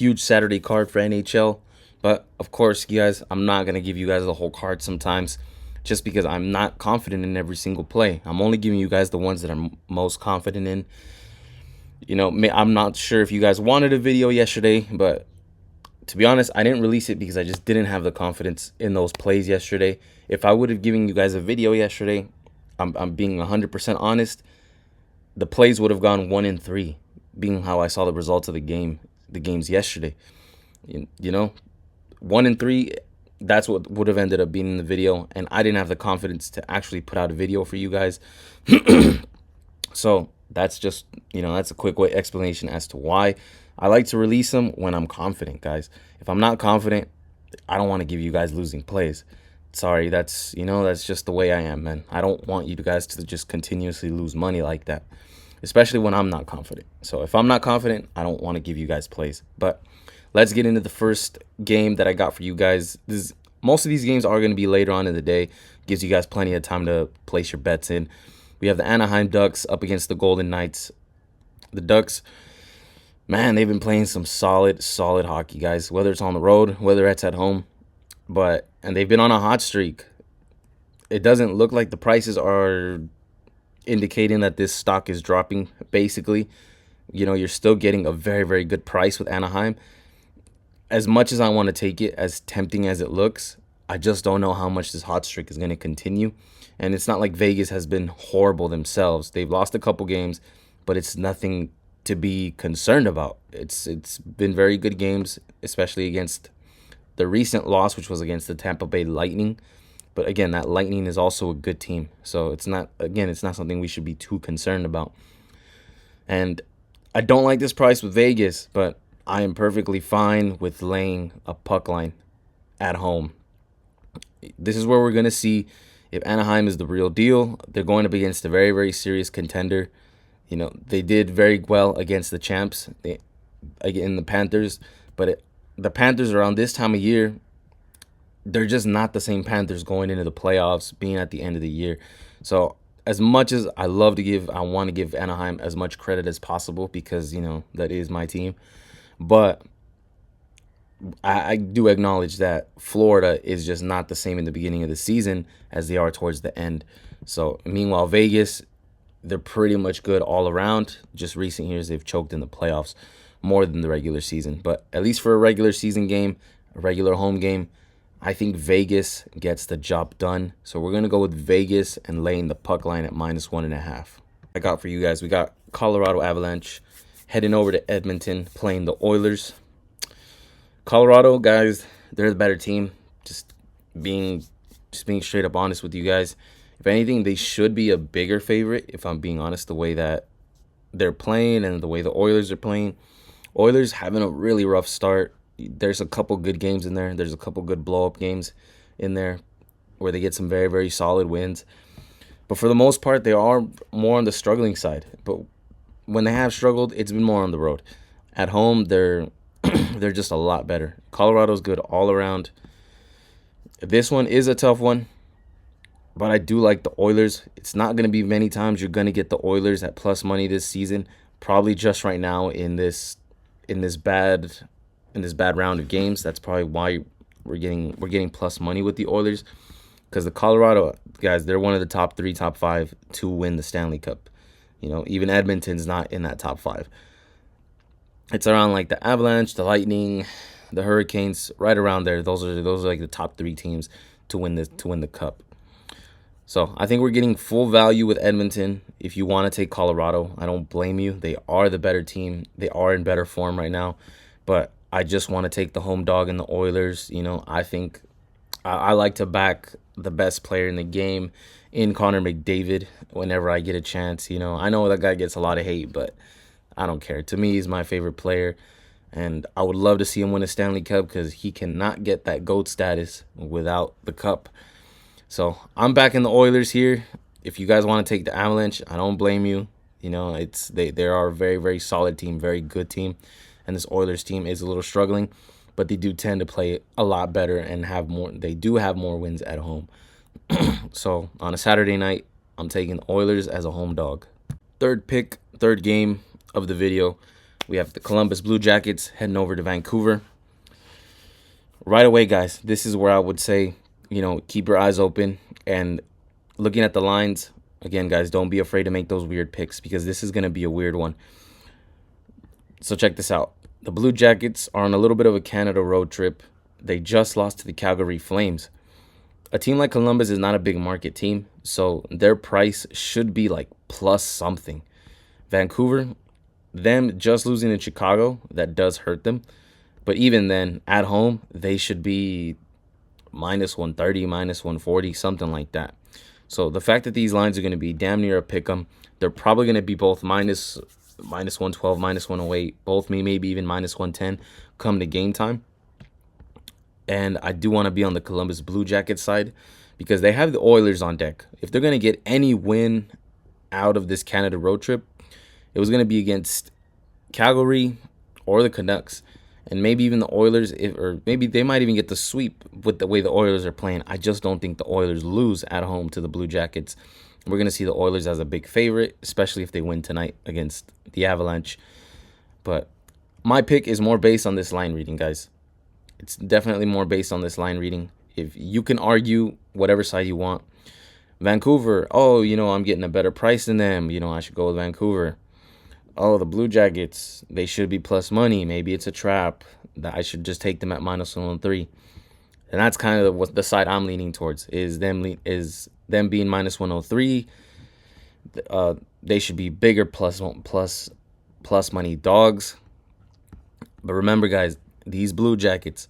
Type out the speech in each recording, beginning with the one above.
huge Saturday card for NHL. But of course, you guys, I'm not going to give you guys the whole card sometimes just because I'm not confident in every single play. I'm only giving you guys the ones that I'm most confident in. I'm not sure if you guys wanted a video yesterday, but to be honest, I didn't release it because I just didn't have the confidence in those plays yesterday. If I would have given you guys a video yesterday, I'm being 100% honest, the plays would have gone 1-3, being how I saw the results of the games yesterday. You know, 1-3, that's what would have ended up being in the video, and I didn't have the confidence to actually put out a video for you guys. So that's just, that's a quick way explanation as to why I like to release them when I'm confident, guys. If I'm not confident, I don't want to give you guys losing plays. Sorry, that's just the way I am, man. I don't want you guys to just continuously lose money like that, especially when I'm not confident. So if I'm not confident, I don't want to give you guys plays. But let's get into the first game that I got for you guys. Most of these games are going to be later on in the day. Gives you guys plenty of time to place your bets in. We have the Anaheim Ducks up against the Golden Knights. The Ducks, man, they've been playing some solid hockey, guys, whether it's on the road, whether it's at home. And they've been on a hot streak. It doesn't look like the prices are indicating that this stock is dropping, basically. You're still getting a very, very good price with Anaheim. As much as I want to take it, as tempting as it looks, I just don't know how much this hot streak is going to continue. And it's not like Vegas has been horrible themselves. They've lost a couple games, but it's nothing to be concerned about. It's been very good games, especially against the recent loss, which was against the Tampa Bay Lightning. But again, that Lightning is also a good team. So it's not something we should be too concerned about. And I don't like this price with Vegas, but I am perfectly fine with laying a puck line at home. This is where we're going to see if Anaheim is the real deal. They're going up against a very, very serious contender. They did very well against the champs in the Panthers, but the Panthers around this time of year, they're just not the same Panthers going into the playoffs, being at the end of the year. So as much as I want to give Anaheim as much credit as possible because, that is my team. But I do acknowledge that Florida is just not the same in the beginning of the season as they are towards the end. So meanwhile, Vegas, they're pretty much good all around. Just recent years, they've choked in the playoffs more than the regular season. But at least for a regular season game, a regular home game, I think Vegas gets the job done. So we're going to go with Vegas and laying the puck line at -1.5. I got for you guys, we got Colorado Avalanche heading over to Edmonton playing the Oilers. Colorado, guys, they're the better team. Just being straight up honest with you guys. If anything, they should be a bigger favorite, if I'm being honest, the way that they're playing and the way the Oilers are playing. Oilers having a really rough start. There's a couple good games in there. There's a couple good blow-up games in there where they get some very, very solid wins. But for the most part, they are more on the struggling side. But when they have struggled, it's been more on the road. At home, they're just a lot better. Colorado's good all around. This one is a tough one, but I do like the Oilers. It's not going to be many times you're going to get the Oilers at plus money this season. Probably just right now in this bad round of games. That's probably why we're getting plus money with the Oilers, because the Colorado guys, they're one of the top 3, top 5 to win the Stanley Cup. Even Edmonton's not in that top 5. It's around like the Avalanche, the Lightning, the Hurricanes, right around there. Those are like the top 3 teams to win the cup. So I think we're getting full value with Edmonton. If you want to take Colorado, I don't blame you. They are the better team. They are in better form right now. But I just want to take the home dog in the Oilers. I think I like to back the best player in the game in Connor McDavid whenever I get a chance. I know that guy gets a lot of hate, but I don't care. To me, he's my favorite player, and I would love to see him win a Stanley Cup because he cannot get that GOAT status without the cup. So I'm backing the Oilers here. If you guys want to take the Avalanche, I don't blame you. They are a very, very solid team, very good team, and this Oilers team is a little struggling, but they do tend to play a lot better and have more. They do have more wins at home. So on a Saturday night, I'm taking the Oilers as a home dog. Third game of the video, We have the Columbus Blue Jackets heading over to Vancouver. Right away, guys, this is where I would say, keep your eyes open and looking at the lines. Again, guys, don't be afraid to make those weird picks because this is going to be a weird one. So check this out. The Blue Jackets are on a little bit of a Canada road trip. They just lost to the Calgary Flames. A team like Columbus is not a big market team, so their price should be like plus something. Vancouver, them just losing in Chicago, that does hurt them. But even then, at home, they should be minus 130, minus 140, something like that. So the fact that these lines are going to be damn near a pick 'em, they're probably going to be both minus 112, minus 108, both maybe even minus 110 come to game time. And I do want to be on the Columbus Blue Jackets side because they have the Oilers on deck. If they're going to get any win out of this Canada road trip, it was going to be against Calgary or the Canucks. And maybe even the Oilers, or maybe they might even get the sweep with the way the Oilers are playing. I just don't think the Oilers lose at home to the Blue Jackets. We're going to see the Oilers as a big favorite, especially if they win tonight against the Avalanche. But my pick is more based on this line reading, guys. It's definitely more based on this line reading. If you can argue whatever side you want. Vancouver, I'm getting a better price than them. I should go with Vancouver. Oh, the Blue Jackets, they should be plus money. Maybe it's a trap that I should just take them at minus 103. And that's kind of what the side I'm leaning towards is them being minus 103. They should be bigger plus money dogs. But remember, guys, these Blue Jackets,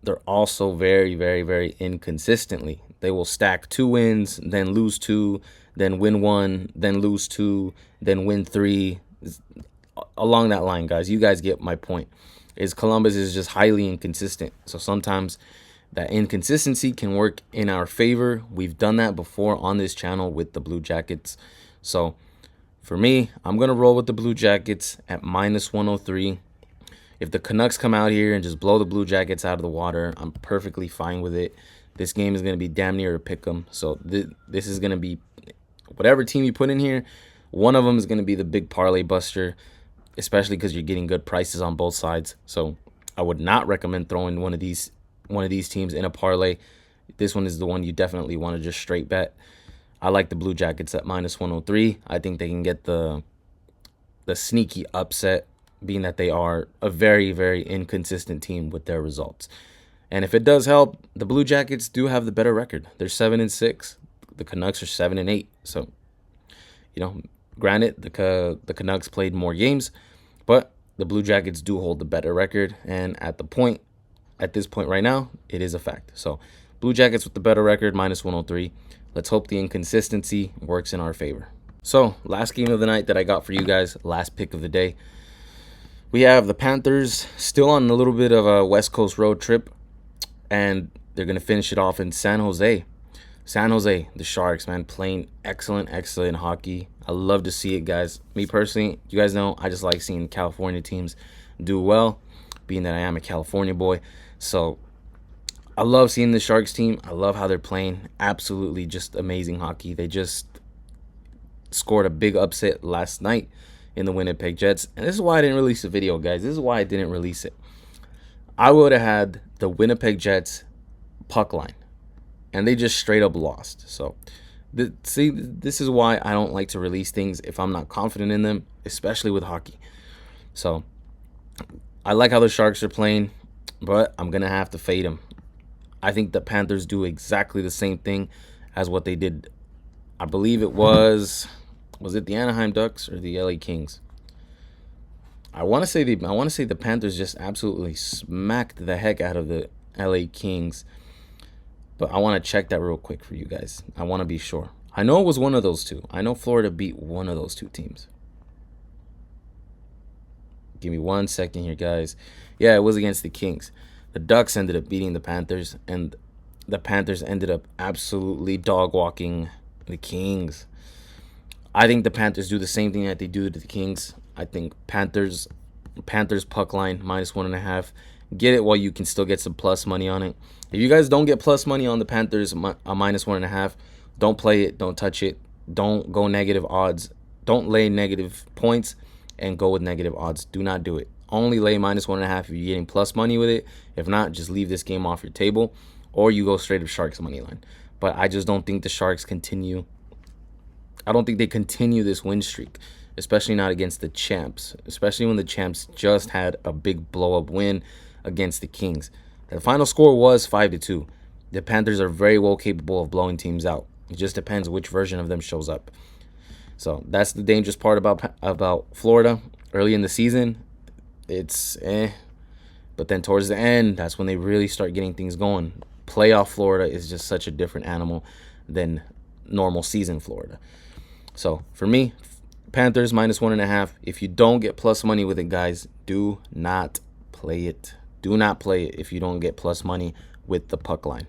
they're also very, very, very inconsistently. They will stack 2 wins, then lose 2, then win 1, then lose 2, then win 3. Along that line, guys, you guys get my point. Is Columbus is just highly inconsistent. So sometimes that inconsistency can work in our favor. We've done that before on this channel with the Blue Jackets. So for me, I'm going to roll with the Blue Jackets at minus 103. If the Canucks come out here and just blow the Blue Jackets out of the water, I'm perfectly fine with it. This game is going to be damn near a pick 'em. So this is going to be whatever team you put in here. One of them is going to be the big parlay buster, especially because you're getting good prices on both sides. So I would not recommend throwing one of these teams in a parlay. This one is the one you definitely want to just straight bet. I like the Blue Jackets at minus 103. I think they can get the sneaky upset, being that they are a very, very inconsistent team with their results. And if it does help, the Blue Jackets do have the better record. They're 7-6. The Canucks are 7-8. So, granted, the Canucks played more games, but the Blue Jackets do hold the better record. And at this point right now, it is a fact. So Blue Jackets with the better record, minus 103. Let's hope the inconsistency works in our favor. So last game of the night that I got for you guys, last pick of the day. We have the Panthers still on a little bit of a West Coast road trip, and they're going to finish it off in San Jose. San Jose, the Sharks, man, playing excellent hockey. I love to see it, guys. Me personally, you guys know, I just like seeing California teams do well, being that I am a California boy. So I love seeing the Sharks team. I love how they're playing. Absolutely just amazing hockey. They just scored a big upset last night in the Winnipeg Jets. And this is why I didn't release the video, guys. This is why I didn't release it. I would have had the Winnipeg Jets puck line, and they just straight up lost. So, this is why I don't like to release things if I'm not confident in them, especially with hockey. So, I like how the Sharks are playing, but I'm going to have to fade them. I think the Panthers do exactly the same thing as what they did. I believe it was it the Anaheim Ducks or the LA Kings? I want to say the Panthers just absolutely smacked the heck out of the LA Kings. But I want to check that real quick for you guys. I want to be sure. I know it was one of those two. I know Florida beat one of those two teams. Give me 1 second here, guys. Yeah, it was against the Kings. The Ducks ended up beating the Panthers, and the Panthers ended up absolutely dog-walking the Kings. I think the Panthers do the same thing that they do to the Kings. I think Panthers puck line, minus 1.5. Get it while you can still get some plus money on it. If you guys don't get plus money on the Panthers, minus 1.5, don't play it. Don't touch it. Don't go negative odds. Don't lay negative points. and go with negative odds. Do not do it. Only lay -1.5 if you're getting plus money with it. If not, just leave this game off your table, or you go straight up Sharks money line. But I just don't think the Sharks continue. I don't think they continue this win streak, especially not against the champs, especially when the champs just had a big blow-up win against the Kings. The final score was 5-2. The Panthers are very well capable of blowing teams out. It just depends which version of them shows up. So that's the dangerous part about Florida. Early in the season, it's but then towards the end, that's when they really start getting things going. Playoff Florida is just such a different animal than normal season Florida. So for me, Panthers -1.5. If you don't get plus money with it, guys, do not play it. Do not play it if you don't get plus money with the puck line.